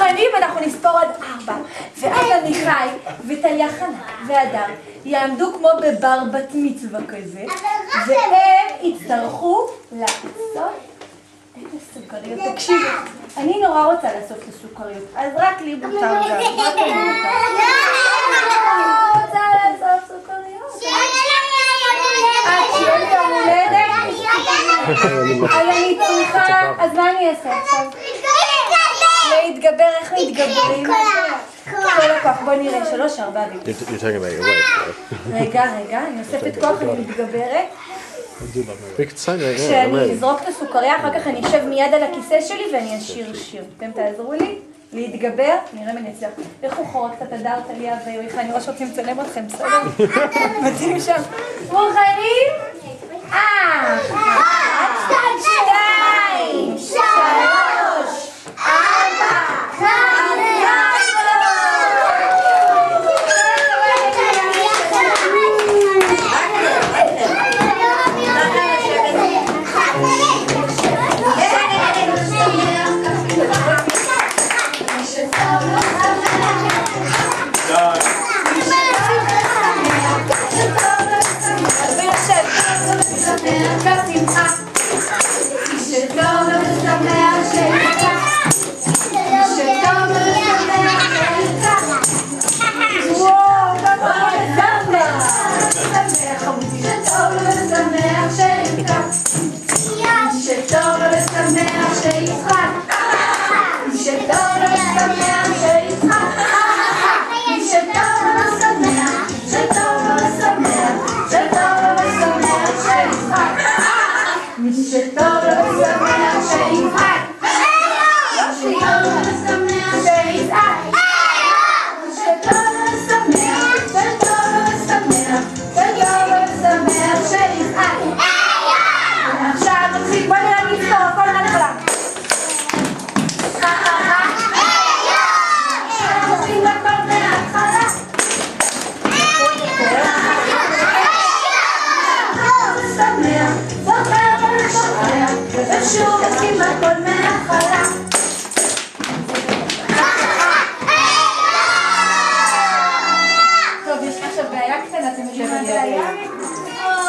מוכנים? אנחנו נספור עד 4. ואז עמיחי וטליה חנה והדר יעמדו כמו בבר בת מצווה כזה, והם יצטרכו לעשות את הסוכריות. תקשיבו, אני נורא רוצה לאסוף את הסוכריות, אז רק לי מותר גם. רק אני רוצה לאסוף סוכריות. שיהיה לי יום הולדת? אז אני צריכה, אז מה אני אעשה עכשיו? להתגבר, איך מתגברים? כל הכוח, בוא נראה, 3, 4 רגע, אני אוספת כוח, אני מתגברת. כשאני אזרוק את הסוכריה, אחר כך אני אשב מיד על הכיסא שלי ואני אשיר שיר. אתם תעזרו לי? להתגבר, נראה מי נצליח. איך הוא חורק קצת הדר, טליה ויויכה, אני רואה שרוצים לצלם אתכם, בסדר? מתאים שם. מוכנים? 1, 2, 3, 4, 5.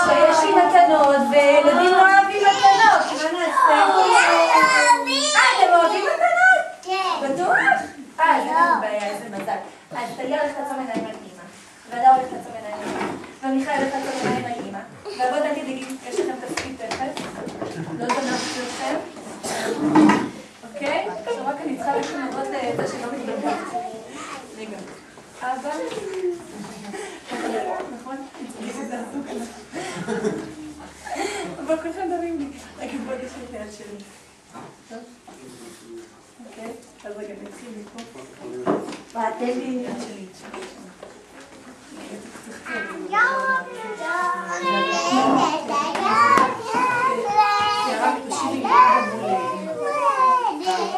שיש לי מתנות, וילדים לא אוהבים מתנות, מה נעשה? אתם אוהבים מתנות? כן. בטוח? אז אין בעיה, איזה מזל. אז טליה הולכת לעצום עיניים על אימא, והדר הולכת לעצום עיניים על אימא, ומיכאל הולכת לעצום עיניים על אימא, ועבוד נגיד לי, יש לכם תפקיד תכף, לא זנחתי אתכם, אוקיי? עכשיו רק אני צריכה לכם לעבוד לזה שלא מתגלגל. רגע. אבא? נכון? אבל כולכם דברים לי. רק בוא נשאיר את היד שלי. טוב? אוקיי? אז רגע, נתחיל מפה. תן לי יד שלי.